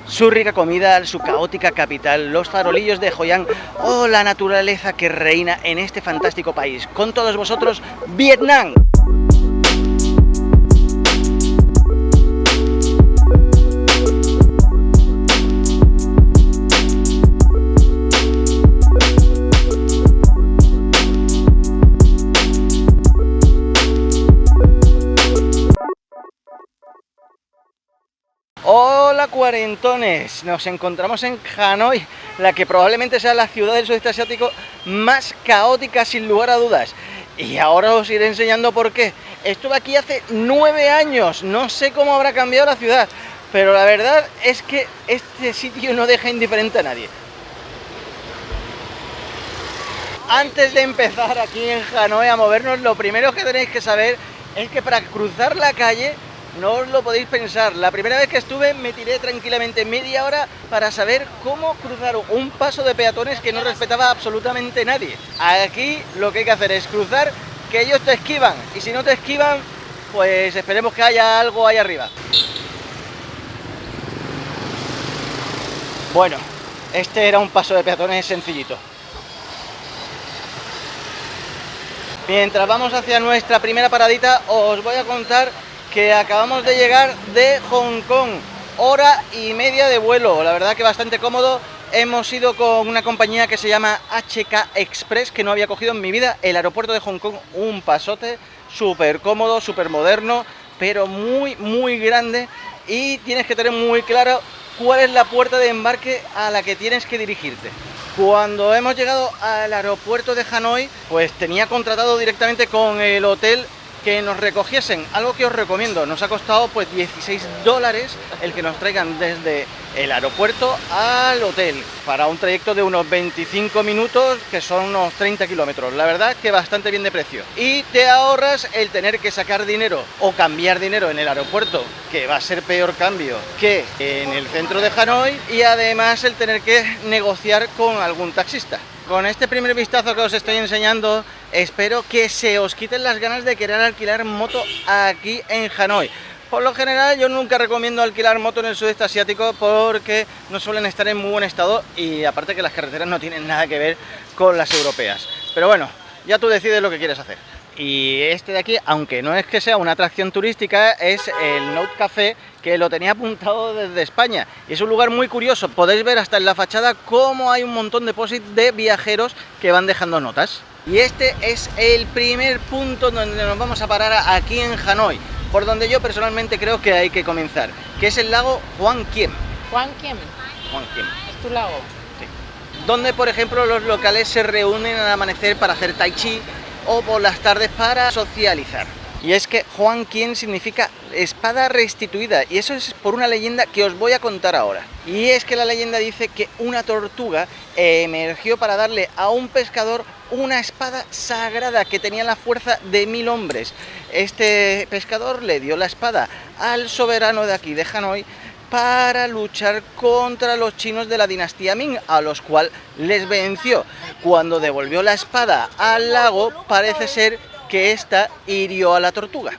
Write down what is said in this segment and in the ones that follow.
Su rica comida, su caótica capital, los farolillos de Hoi An o la naturaleza que reina en este fantástico país. Con todos vosotros, Vietnam. Hola cuarentones, nos encontramos en Hanoi, la que probablemente sea la ciudad del sudeste asiático más caótica sin lugar a dudas. Y ahora os iré enseñando por qué. Estuve aquí hace 9 años, no sé cómo habrá cambiado la ciudad, pero la verdad es que este sitio no deja indiferente a nadie. Antes de empezar aquí en Hanoi a movernos, lo primero que tenéis que saber es que para cruzar la calle no os lo podéis pensar. La primera vez que estuve me tiré tranquilamente media hora para saber cómo cruzar un paso de peatones que no respetaba absolutamente nadie. Aquí lo que hay que hacer es cruzar, que ellos te esquivan, y si no te esquivan, pues esperemos que haya algo ahí arriba. Bueno, este era un paso de peatones sencillito. Mientras vamos hacia nuestra primera paradita, os voy a contar que acabamos de llegar de Hong Kong, hora y media de vuelo, la verdad que bastante cómodo. Hemos ido con una compañía que se llama HK Express, que no había cogido en mi vida. El aeropuerto de Hong Kong, un pasote, súper cómodo, súper moderno, pero muy grande, y tienes que tener muy claro cuál es la puerta de embarque a la que tienes que dirigirte. Cuando hemos llegado al aeropuerto de Hanoi, pues tenía contratado directamente con el hotel que nos recogiesen, algo que os recomiendo. Nos ha costado pues $16 el que nos traigan desde el aeropuerto al hotel, para un trayecto de unos 25 minutos, que son unos 30 kilómetros. La verdad que bastante bien de precio, y te ahorras el tener que sacar dinero o cambiar dinero en el aeropuerto, que va a ser peor cambio que en el centro de Hanoi, y además el tener que negociar con algún taxista. Con este primer vistazo que os estoy enseñando, espero que se os quiten las ganas de querer alquilar moto aquí en Hanoi. Por lo general yo nunca recomiendo alquilar moto en el sudeste asiático porque no suelen estar en muy buen estado, y aparte que las carreteras no tienen nada que ver con las europeas. Pero bueno, ya tú decides lo que quieres hacer. Y este de aquí, aunque no es que sea una atracción turística, es el Note Café, que lo tenía apuntado desde España. Y es un lugar muy curioso. Podéis ver hasta en la fachada cómo hay un montón de post-it de viajeros que van dejando notas. Y este es el primer punto donde nos vamos a parar aquí en Hanoi, por donde yo personalmente creo que hay que comenzar, que es el lago Hoan Kiem. Hoan Kiem. Hoan Kiem. Es tu lago. Sí. Donde, por ejemplo, los locales se reúnen al amanecer para hacer tai chi, o por las tardes para socializar. Y es que Hoan Kiem significa espada restituida, y eso es por una leyenda que os voy a contar ahora. Y es que la leyenda dice que una tortuga emergió para darle a un pescador una espada sagrada que tenía la fuerza de 1000 hombres. Este pescador le dio la espada al soberano de aquí de Hanoi para luchar contra los chinos de la dinastía Ming, a los cuales les venció. Cuando devolvió la espada al lago, parece ser que ésta hirió a la tortuga.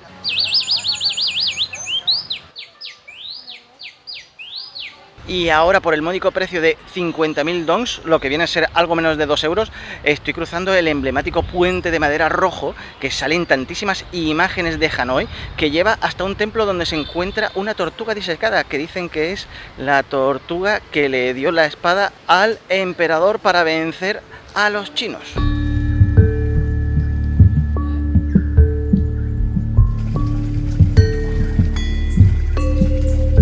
Y ahora, por el módico precio de 50.000 dongs, lo que viene a ser algo menos de 2 euros, estoy cruzando el emblemático puente de madera rojo que sale en tantísimas imágenes de Hanoi, que lleva hasta un templo donde se encuentra una tortuga disecada, que dicen que es la tortuga que le dio la espada al emperador para vencer a los chinos.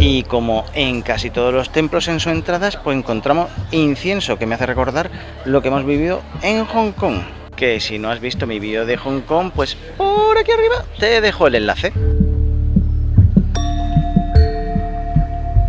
Y como en casi todos los templos en sus entradas, pues encontramos incienso, que me hace recordar lo que hemos vivido en Hong Kong. Que si no has visto mi vídeo de Hong Kong, pues por aquí arriba te dejo el enlace.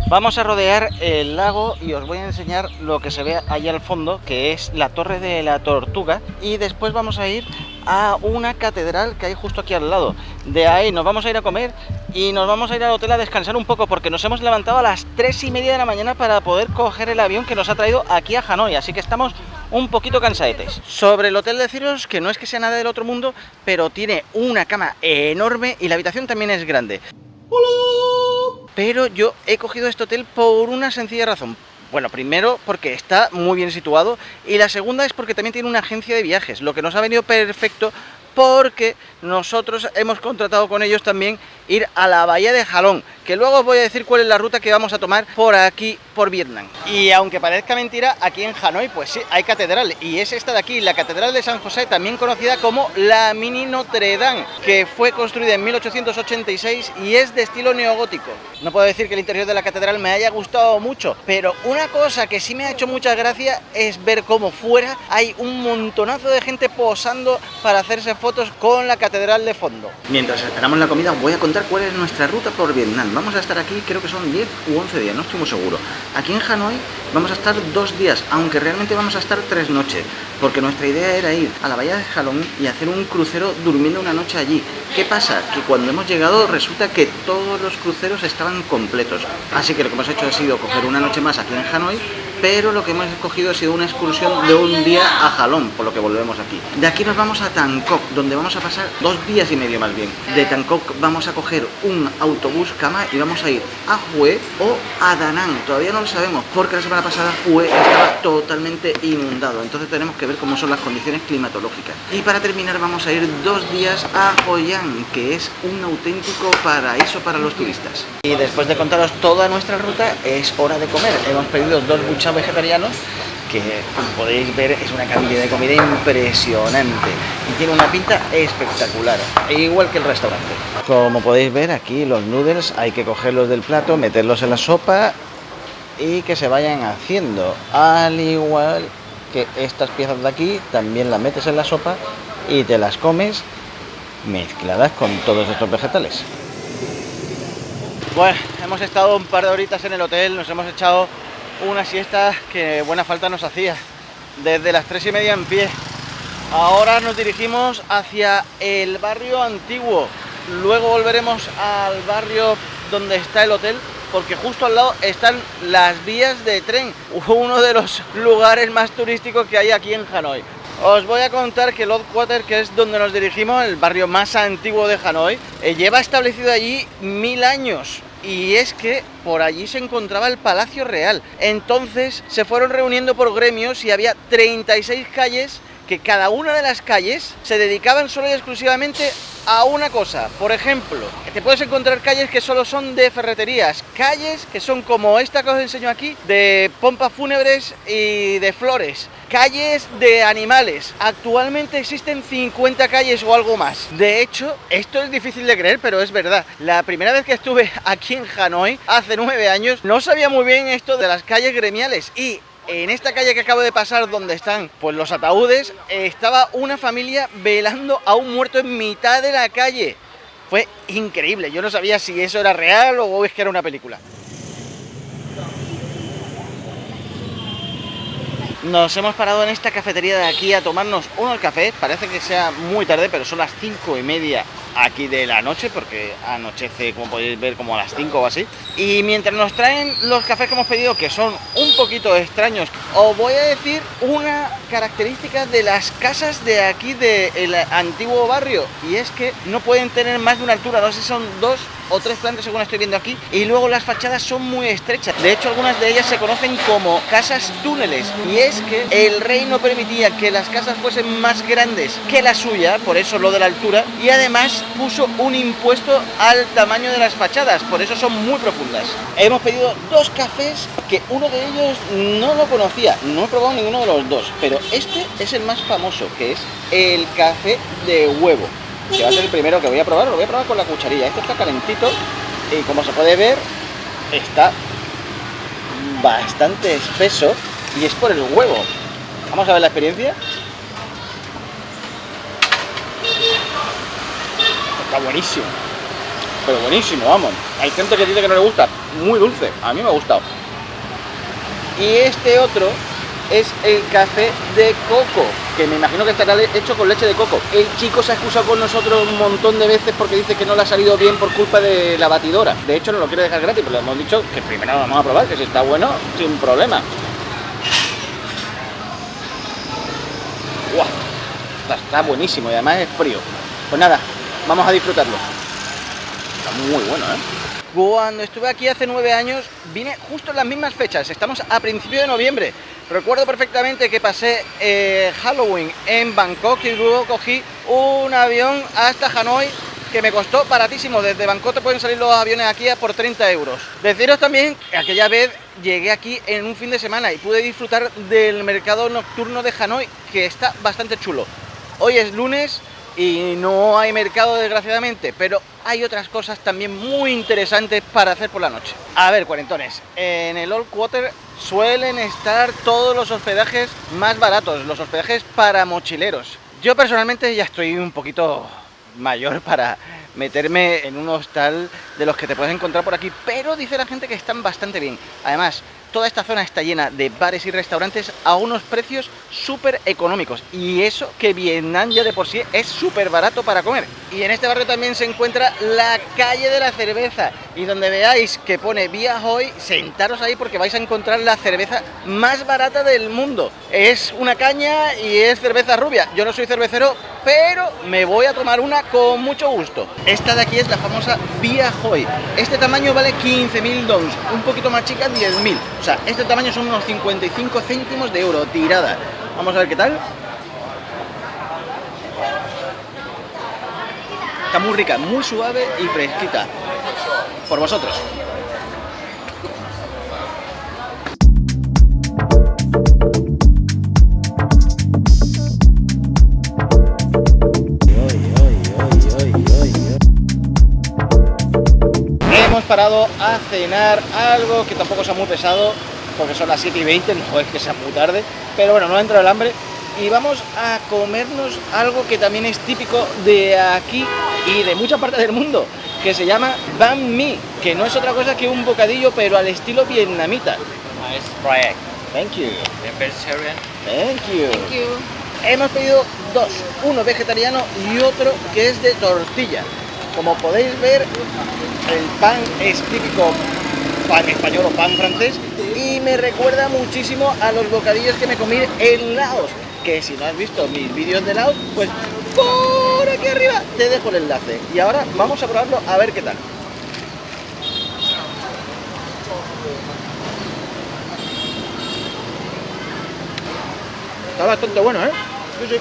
Vamos a rodear el lago y os voy a enseñar lo que se ve allá al fondo, que es la Torre de la Tortuga, y después vamos a ir a una catedral que hay justo aquí al lado. De ahí nos vamos a ir a comer y nos vamos a ir al hotel a descansar un poco, porque nos hemos levantado a las 3:30 de la mañana para poder coger el avión que nos ha traído aquí a Hanoi, así que estamos un poquito cansadetes. Sobre el hotel, deciros que no es que sea nada del otro mundo, pero tiene una cama enorme y la habitación también es grande. ¡Hola! pero yo he cogido este hotel por una sencilla razón. Bueno, primero porque está muy bien situado y la segunda es porque también tiene una agencia de viajes, lo que nos ha venido perfecto porque nosotros hemos contratado con ellos también ir a la bahía de Halong, que luego os voy a decir cuál es la ruta que vamos a tomar por aquí, por Vietnam. Y aunque parezca mentira, aquí en Hanoi, pues sí, hay catedral, y es esta de aquí, la Catedral de San José, también conocida como la Mini Notre Dame, que fue construida en 1886 y es de estilo neogótico. No puedo decir que el interior de la catedral me haya gustado mucho, pero una cosa que sí me ha hecho mucha gracia es ver cómo fuera hay un montonazo de gente posando para hacerse fotos con la catedral de fondo. Mientras esperamos la comida, voy a contar cuál es nuestra ruta por Vietnam. Vamos a estar aquí, creo que son 10 u 11 días, no estoy muy seguro. Aquí en Hanoi vamos a estar 2 días, aunque realmente vamos a estar 3 noches, porque nuestra idea era ir a la bahía de Halong y hacer un crucero durmiendo una noche allí. ¿Qué pasa? Que cuando hemos llegado resulta que todos los cruceros estaban completos. Así que lo que hemos hecho ha sido coger una noche más aquí en Hanoi, pero lo que hemos escogido ha sido una excursión de un día a Halong, por lo que volvemos aquí. De aquí nos vamos a Bangkok, donde vamos a pasar 2 días y medio más bien. De Bangkok vamos a coger un autobús cama y vamos a ir a Hue o a Da Nang. Todavía no lo sabemos, porque la semana pasada Hue estaba totalmente inundado, entonces tenemos que ver cómo son las condiciones climatológicas. Y para terminar vamos a ir 2 días a Hoi An, que es un auténtico paraíso para los turistas. Y después de contaros toda nuestra ruta, es hora de comer. Hemos pedido 2 buchas vegetarianos, que como podéis ver es una cantidad de comida impresionante y tiene una pinta espectacular, igual que el restaurante. Como podéis ver aquí los noodles hay que cogerlos del plato, meterlos en la sopa y que se vayan haciendo, al igual que estas piezas de aquí también las metes en la sopa y te las comes mezcladas con todos estos vegetales. Bueno, hemos estado un par de horitas en el hotel, nos hemos echado una siesta que buena falta nos hacía, desde las 3:30 en pie. Ahora nos dirigimos hacia el barrio antiguo, luego volveremos al barrio donde está el hotel, porque justo al lado están las vías de tren, uno de los lugares más turísticos que hay aquí en Hanoi. Os voy a contar que Lot Quarter, que es donde nos dirigimos, el barrio más antiguo de Hanoi, lleva establecido allí 1000 años. Y es que por allí se encontraba el Palacio Real. Entonces se fueron reuniendo por gremios y había 36 calles, que cada una de las calles se dedicaban solo y exclusivamente a una cosa. Por ejemplo, te puedes encontrar calles que solo son de ferreterías, calles que son como esta que os enseño aquí, de pompas fúnebres y de flores, calles de animales. Actualmente existen 50 calles o algo más. De hecho, esto es difícil de creer, pero es verdad. La primera vez que estuve aquí en Hanoi, hace 9 años, no sabía muy bien esto de las calles gremiales, y en esta calle que acabo de pasar, donde están pues los ataúdes, estaba una familia velando a un muerto en mitad de la calle. Fue increíble, yo no sabía si eso era real o es que era una película. Nos hemos parado en esta cafetería de aquí a tomarnos unos cafés. Parece que sea muy tarde, pero son las 5:30 aquí de la noche, porque anochece, como podéis ver, como a las 5 o así. Y mientras nos traen los cafés que hemos pedido, que son un poquito extraños, os voy a decir una característica de las casas de aquí del antiguo barrio, y es que no pueden tener más de una altura, no sé si son 2 o 3 plantas según estoy viendo aquí, y luego las fachadas son muy estrechas. De hecho, algunas de ellas se conocen como casas túneles, y es que el rey no permitía que las casas fuesen más grandes que la suya, por eso lo de la altura, y además puso un impuesto al tamaño de las fachadas, por eso son muy profundas. Hemos pedido 2 cafés, que uno de ellos no lo conocía, no he probado ninguno de los 2, pero este es el más famoso, que es el café de huevo, que va a ser el primero que voy a probar. Lo voy a probar con la cucharilla. Este está calentito y, como se puede ver, está bastante espeso y es por el huevo. Vamos a ver la experiencia. Está buenísimo, pero buenísimo, vamos. Hay gente que dice que no le gusta, muy dulce, a mí me ha gustado. Y este otro es el café de coco, que me imagino que estará hecho con leche de coco. El chico se ha excusado con nosotros un montón de veces porque dice que no le ha salido bien por culpa de la batidora. De hecho, no lo quiere dejar gratis, pero le hemos dicho que primero vamos a probar, que si está bueno, sin problema. ¡Guau! Está buenísimo y además es frío. Pues nada, vamos a disfrutarlo. Está muy bueno, ¿eh? Cuando estuve aquí hace 9 años, vine justo en las mismas fechas, estamos a principios de noviembre. Recuerdo perfectamente que pasé Halloween en Bangkok y luego cogí un avión hasta Hanoi que me costó baratísimo. Desde Bangkok te pueden salir los aviones aquí a por 30 euros. Deciros también que aquella vez llegué aquí en un fin de semana y pude disfrutar del mercado nocturno de Hanoi, que está bastante chulo. Hoy es lunes y no hay mercado, desgraciadamente, pero hay otras cosas también muy interesantes para hacer por la noche. A ver, cuarentones, en el Old Quarter suelen estar todos los hospedajes más baratos, los hospedajes para mochileros. Yo personalmente ya estoy un poquito mayor para meterme en un hostal de los que te puedes encontrar por aquí, pero dice la gente que están bastante bien. Además, toda esta zona está llena de bares y restaurantes a unos precios súper económicos, y eso que Vietnam ya de por sí es súper barato para comer. Y en este barrio también se encuentra la calle de la cerveza, y donde veáis que pone Via Hoi, sentaros ahí porque vais a encontrar la cerveza más barata del mundo. Es una caña y es cerveza rubia. Yo no soy cervecero, pero me voy a tomar una con mucho gusto. Esta de aquí es la famosa Via Hoi. Este tamaño vale 15.000 dons, un poquito más chica 10.000. O sea, este tamaño son unos 55 céntimos de euro tirada. Vamos a ver qué tal. Está muy rica, muy suave y fresquita. Por vosotros. Hemos parado a cenar algo que tampoco sea muy pesado, porque son las 7:20, no es que sea muy tarde, pero bueno, no entra el hambre. Y vamos a comernos algo que también es típico de aquí y de muchas partes del mundo, que se llama banh mi, que no es otra cosa que un bocadillo, pero al estilo vietnamita. Nice fried. Thank you. And vegetarian. Thank you. Thank you. Hemos pedido dos, uno vegetariano y otro que es de tortilla. Como podéis ver, el pan es típico pan español o pan francés y me recuerda muchísimo a los bocadillos que me comí en Laos, que si no has visto mis vídeos de Laos, pues por aquí arriba te dejo el enlace. Y ahora vamos a probarlo a ver qué tal. Está bastante bueno, ¿eh? Sí, sí,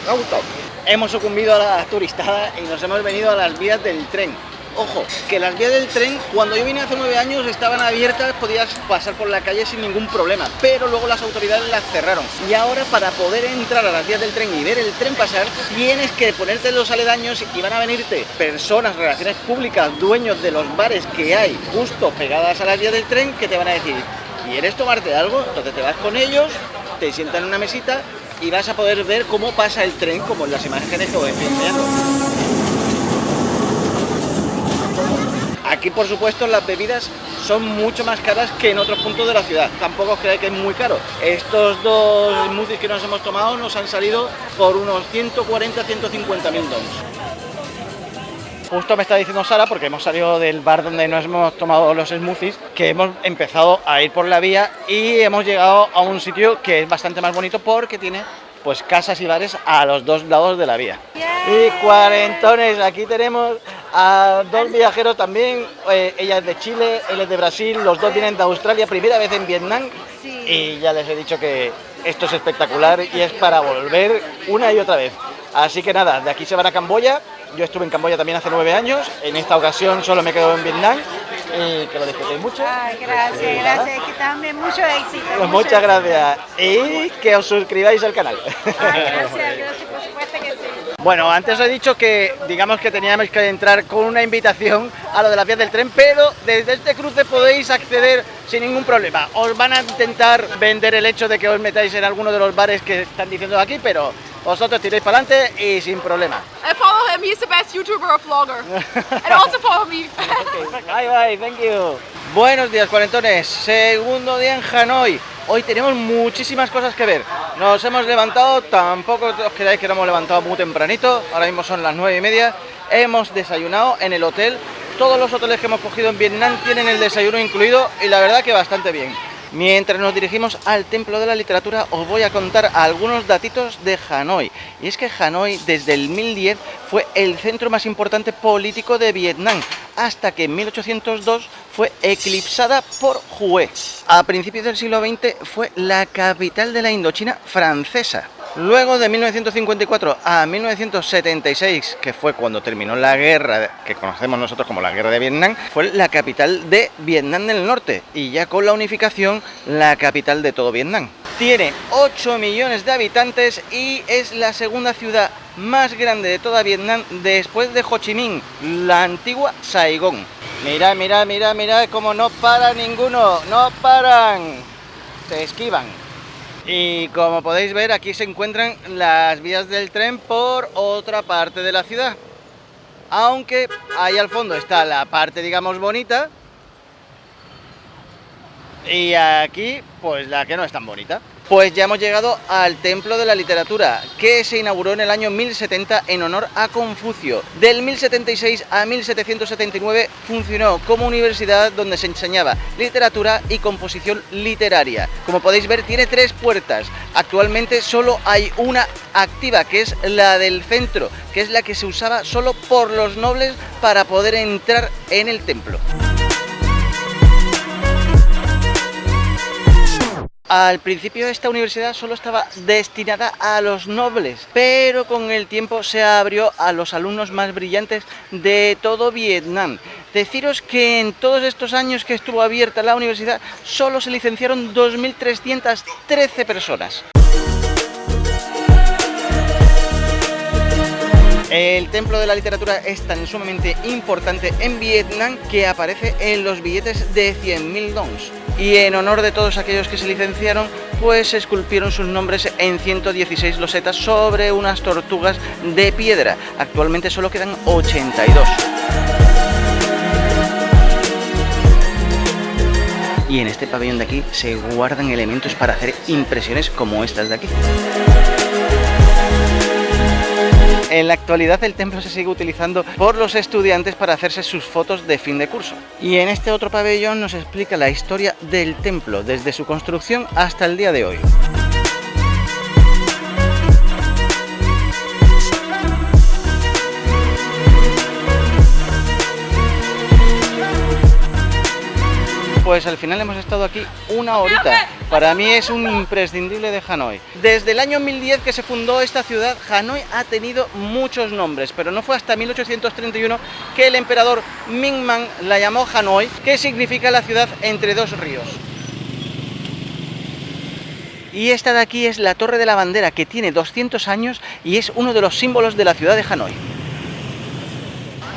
me ha gustado. Hemos sucumbido a la turistada y nos hemos venido a las vías del tren. Ojo, que las vías del tren, cuando yo vine hace 9 años, estaban abiertas, podías pasar por la calle sin ningún problema, pero luego las autoridades las cerraron. Y ahora, para poder entrar a las vías del tren y ver el tren pasar, tienes que ponerte los aledaños y van a venirte personas, relaciones públicas, dueños de los bares que hay justo pegadas a las vías del tren, que te van a decir, ¿quieres tomarte algo? Entonces te vas con ellos, te sientan en una mesita y vas a poder ver cómo pasa el tren, como en las imágenes que os estoy enseñando. Aquí, por supuesto, las bebidas son mucho más caras que en otros puntos de la ciudad. Tampoco os creáis que es muy caro. Estos dos smoothies que nos hemos tomado nos han salido por unos 140-150.000 dons. Justo me está diciendo Sara, porque hemos salido del bar donde nos hemos tomado los smoothies, que hemos empezado a ir por la vía y hemos llegado a un sitio que es bastante más bonito porque tiene pues casas y bares a los dos lados de la vía. Y cuarentones, aquí tenemos a dos viajeros también, ella es de Chile, él es de Brasil, los dos vienen de Australia, primera vez en Vietnam, Sí. y ya les he dicho que esto es espectacular y es para volver una y otra vez. Así que nada, de aquí se van a Camboya. Yo estuve en Camboya también hace 9 años, en esta ocasión solo me quedo en Vietnam, y que lo disfrutéis mucho. Ay, gracias, gracias, que también mucho éxito. Pues mucho muchas éxito. gracias y que os suscribáis al canal. Ay, gracias, por supuesto que sí. Bueno, antes os he dicho que digamos que teníamos que entrar con una invitación a lo de las vías del tren, pero desde este cruce podéis acceder sin ningún problema. Os van a intentar vender el hecho de que os metáis en alguno de los bares que están diciendo aquí, pero vosotros tiréis para adelante y sin problema. I follow him. He's the best YouTuber or vlogger. And also follow me. Bye bye, thank you. Buenos días, cuarentones. Segundo día en Hanoi. Hoy tenemos muchísimas cosas que ver. Nos hemos levantado, tampoco os creáis que nos hemos levantado muy tempranito. Ahora mismo son las 9:30. Hemos desayunado en el hotel. Todos los hoteles que hemos cogido en Vietnam tienen el desayuno incluido y la verdad que bastante bien. Mientras nos dirigimos al Templo de la Literatura, os voy a contar algunos datitos de Hanoi. Y es que Hanoi desde el 1010 fue el centro más importante político de Vietnam, hasta que en 1802 fue eclipsada por Hue. A principios del siglo XX fue la capital de la Indochina francesa. Luego de 1954 a 1976, que fue cuando terminó la guerra que conocemos nosotros como la Guerra de Vietnam, fue la capital de Vietnam del Norte y ya con la unificación la capital de todo Vietnam. Tiene 8 millones de habitantes y es la segunda ciudad más grande de toda Vietnam después de Ho Chi Minh, la antigua Saigón. Mira, mira, mira, mira cómo no para ninguno, no paran, se esquivan. Y como podéis ver, aquí se encuentran las vías del tren por otra parte de la ciudad. Aunque ahí al fondo está la parte, digamos, bonita. Y aquí, pues la que no es tan bonita. Pues ya hemos llegado al Templo de la Literatura, que se inauguró en el año 1070 en honor a Confucio. Del 1076 a 1779 funcionó como universidad donde se enseñaba literatura y composición literaria. Como podéis ver, tiene 3 puertas. Actualmente solo hay una activa, que es la del centro, que es la que se usaba solo por los nobles para poder entrar en el templo. Al principio esta universidad solo estaba destinada a los nobles, pero con el tiempo se abrió a los alumnos más brillantes de todo Vietnam. Deciros que en todos estos años que estuvo abierta la universidad solo se licenciaron 2.313 personas. El Templo de la Literatura es tan sumamente importante en Vietnam que aparece en los billetes de 100.000 dong. Y en honor de todos aquellos que se licenciaron, pues se esculpieron sus nombres en 116 losetas sobre unas tortugas de piedra. Actualmente solo quedan 82. Y en este pabellón de aquí se guardan elementos para hacer impresiones como estas de aquí. En la actualidad el templo se sigue utilizando por los estudiantes para hacerse sus fotos de fin de curso. Y en este otro pabellón nos explica la historia del templo, desde su construcción hasta el día de hoy. Pues al final hemos estado aquí una horita. Para mí es un imprescindible de Hanoi. Desde el año 1010 que se fundó esta ciudad, Hanoi ha tenido muchos nombres, pero no fue hasta 1831 que el emperador Minh Mang la llamó Hanoi, que significa la ciudad entre dos ríos. Y esta de aquí es la Torre de la Bandera, que tiene 200 años y es uno de los símbolos de la ciudad de Hanoi.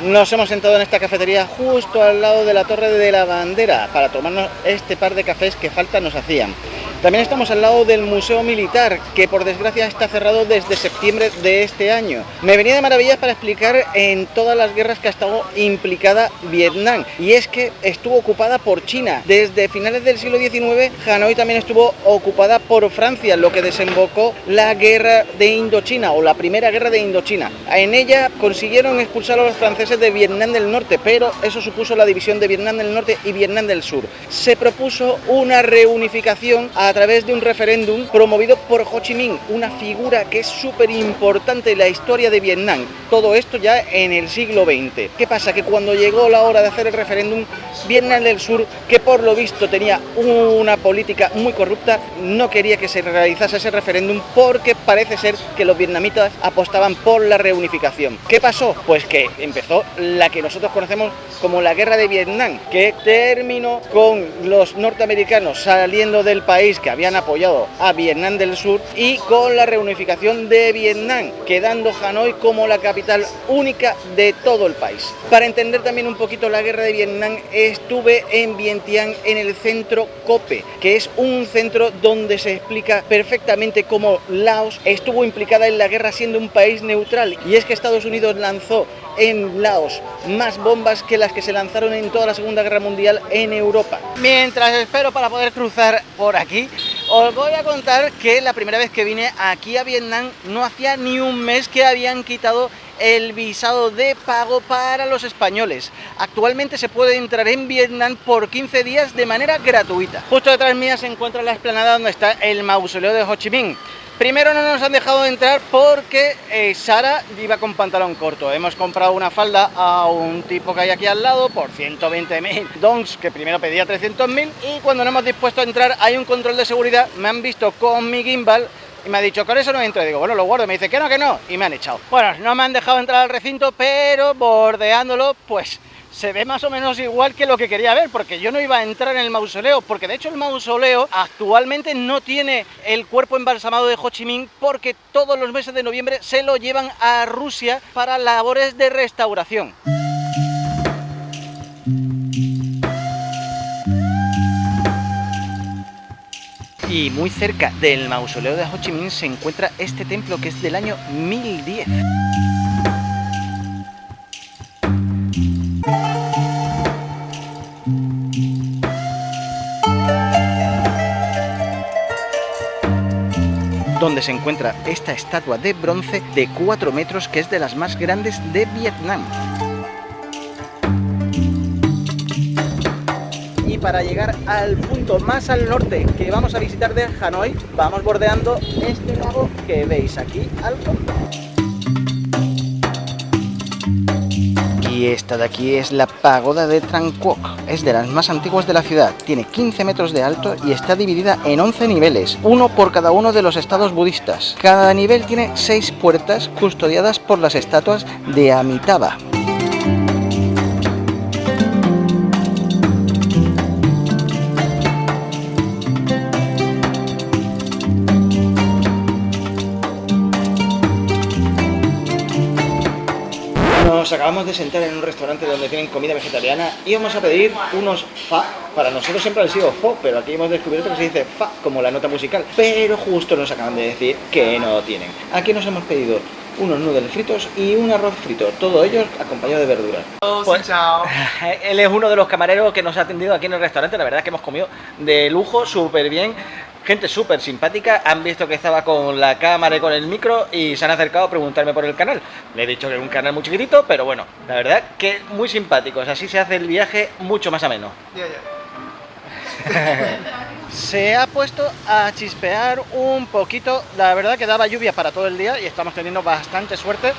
Nos hemos sentado en esta cafetería justo al lado de la Torre de la Bandera para tomarnos este par de cafés que falta nos hacían. También estamos al lado del Museo Militar, que por desgracia está cerrado desde septiembre de este año. Me venía de maravillas para explicar en todas las guerras que ha estado implicada Vietnam, y es que estuvo ocupada por China. Desde finales del siglo XIX, Hanoi también estuvo ocupada por Francia, lo que desembocó la Guerra de Indochina, o la Primera Guerra de Indochina. En ella consiguieron expulsar a los franceses de Vietnam del Norte, pero eso supuso la división de Vietnam del Norte y Vietnam del Sur. Se propuso una reunificación a través de un referéndum promovido por Ho Chi Minh, una figura que es súper importante en la historia de Vietnam. Todo esto ya en el siglo XX. ¿Qué pasa? Que cuando llegó la hora de hacer el referéndum, Vietnam del Sur, que por lo visto tenía una política muy corrupta, no quería que se realizase ese referéndum porque parece ser que los vietnamitas apostaban por la reunificación. ¿Qué pasó? Pues que empezó la que nosotros conocemos como la Guerra de Vietnam, que terminó con los norteamericanos saliendo del país, que habían apoyado a Vietnam del Sur, y con la reunificación de Vietnam, quedando Hanoi como la capital única de todo el país. Para entender también un poquito la Guerra de Vietnam, estuve en Vientiane, en el centro COPE, que es un centro donde se explica perfectamente cómo Laos estuvo implicada en la guerra siendo un país neutral, y es que Estados Unidos lanzó en Laos más bombas que las que se lanzaron en toda la Segunda Guerra Mundial en Europa. Mientras espero para poder cruzar por aquí, os voy a contar que la primera vez que vine aquí a Vietnam no hacía ni un mes que habían quitado el visado de pago para los españoles. Actualmente se puede entrar en Vietnam por 15 días de manera gratuita. Justo detrás mía se encuentra la explanada donde está el mausoleo de Ho Chi Minh. Primero no nos han dejado entrar porque Sara iba con pantalón corto. Hemos comprado una falda a un tipo que hay aquí al lado por 120.000 dongs, que primero pedía 300.000, y cuando nos hemos dispuesto a entrar hay un control de seguridad, me han visto con mi gimbal y me ha dicho, con eso no entro. Y digo, bueno, lo guardo. Me dice, que no, y me han echado. Bueno, no me han dejado entrar al recinto, pero bordeándolo, pues se ve más o menos igual que lo que quería ver, porque yo no iba a entrar en el mausoleo, porque de hecho el mausoleo actualmente no tiene el cuerpo embalsamado de Ho Chi Minh, porque todos los meses de noviembre se lo llevan a Rusia para labores de restauración. Y muy cerca del mausoleo de Ho Chi Minh se encuentra este templo que es del año 1010. Donde se encuentra esta estatua de bronce de 4 metros que es de las más grandes de Vietnam. Y para llegar al punto más al norte que vamos a visitar de Hanoi, vamos bordeando este lago que veis aquí al fondo. Y esta de aquí es la pagoda de Trang Quoc. Es de las más antiguas de la ciudad, tiene 15 metros de alto y está dividida en 11 niveles, uno por cada uno de los estados budistas. Cada nivel tiene 6 puertas custodiadas por las estatuas de Amitabha. Nos acabamos de sentar en un restaurante donde tienen comida vegetariana y vamos a pedir unos pho. Para nosotros siempre han sido pho, pero aquí hemos descubierto que se dice pho, como la nota musical. Pero justo nos acaban de decir que no tienen. Aquí nos hemos pedido unos noodles fritos y un arroz frito, todo ello acompañado de verduras. Pues, él es uno de los camareros que nos ha atendido aquí en el restaurante. La verdad es que hemos comido de lujo, súper bien. Gente súper simpática, han visto que estaba con la cámara y con el micro y se han acercado a preguntarme por el canal. Le he dicho que es un canal muy chiquitito, pero bueno, la verdad que muy simpáticos, así se hace el viaje mucho más ameno. Se ha puesto a chispear un poquito, la verdad que daba lluvia para todo el día y estamos teniendo bastante suerte.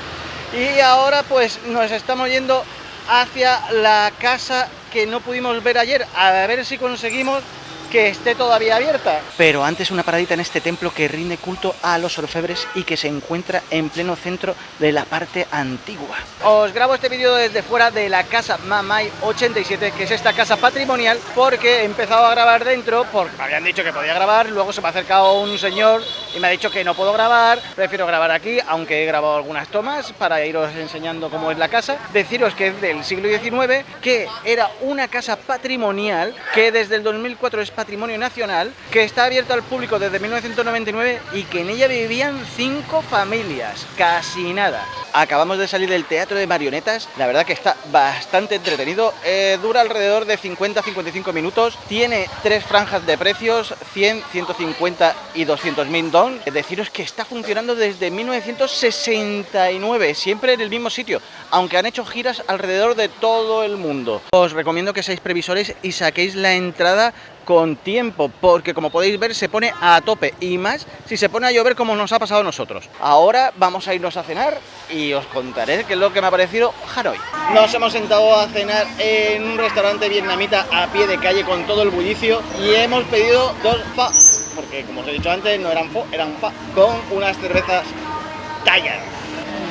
Y ahora pues nos estamos yendo hacia la casa que no pudimos ver ayer, a ver si conseguimos que esté todavía abierta. Pero antes una paradita en este templo que rinde culto a los orfebres y que se encuentra en pleno centro de la parte antigua. Os grabo este vídeo desde fuera de la casa Mamai 87, que es esta casa patrimonial, porque he empezado a grabar dentro, porque me habían dicho que podía grabar, luego se me ha acercado un señor y me ha dicho que no puedo grabar, prefiero grabar aquí, aunque he grabado algunas tomas para iros enseñando cómo es la casa. Deciros que es del siglo XIX, que era una casa patrimonial, que desde el 2004 es patrimonio nacional, que está abierto al público desde 1999 y que en ella vivían 5 familias, casi nada. Acabamos de salir del teatro de marionetas, la verdad que está bastante entretenido, dura alrededor de 50-55 minutos, tiene 3 franjas de precios, 100, 150 y 200.000 dong. Deciros que está funcionando desde 1969, siempre en el mismo sitio, aunque han hecho giras alrededor de todo el mundo. Os recomiendo que seáis previsores y saquéis la entrada con tiempo, porque como podéis ver se pone a tope, y más si se pone a llover como nos ha pasado a nosotros. Ahora vamos a irnos a cenar y os contaré qué es lo que me ha parecido Hanoi. Nos hemos sentado a cenar en un restaurante vietnamita a pie de calle con todo el bullicio y hemos pedido 2 pho, porque como os he dicho antes no eran pho, eran pho, con unas cervezas Tayar.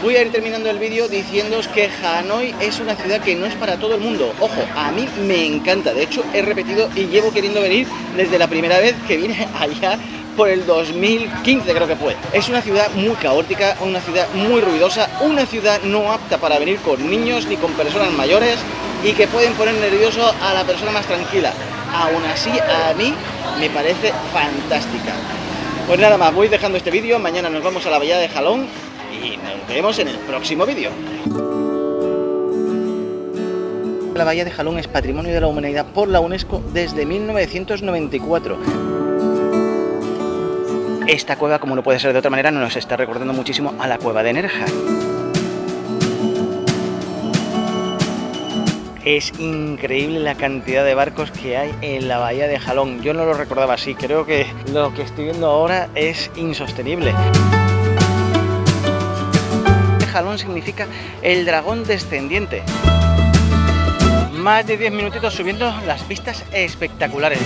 Voy a ir terminando el vídeo diciéndoos que Hanoi es una ciudad que no es para todo el mundo. Ojo, a mí me encanta, de hecho he repetido y llevo queriendo venir desde la primera vez que vine allá por el 2015 creo que fue. Es una ciudad muy caótica, una ciudad muy ruidosa, una ciudad no apta para venir con niños ni con personas mayores y que pueden poner nervioso a la persona más tranquila. Aún así, a mí me parece fantástica. Pues nada más, voy dejando este vídeo, mañana nos vamos a la bahía de Ha Long y nos vemos en el próximo vídeo. La bahía de Ha Long es Patrimonio de la Humanidad por la UNESCO desde 1994. Esta cueva, como no puede ser de otra manera, nos está recordando muchísimo a la cueva de Nerja. Es increíble la cantidad de barcos que hay en la bahía de Jalón. Yo no lo recordaba así, creo que lo que estoy viendo ahora es insostenible. Jalón significa el dragón descendiente. Más de 10 minutitos subiendo, las vistas espectaculares.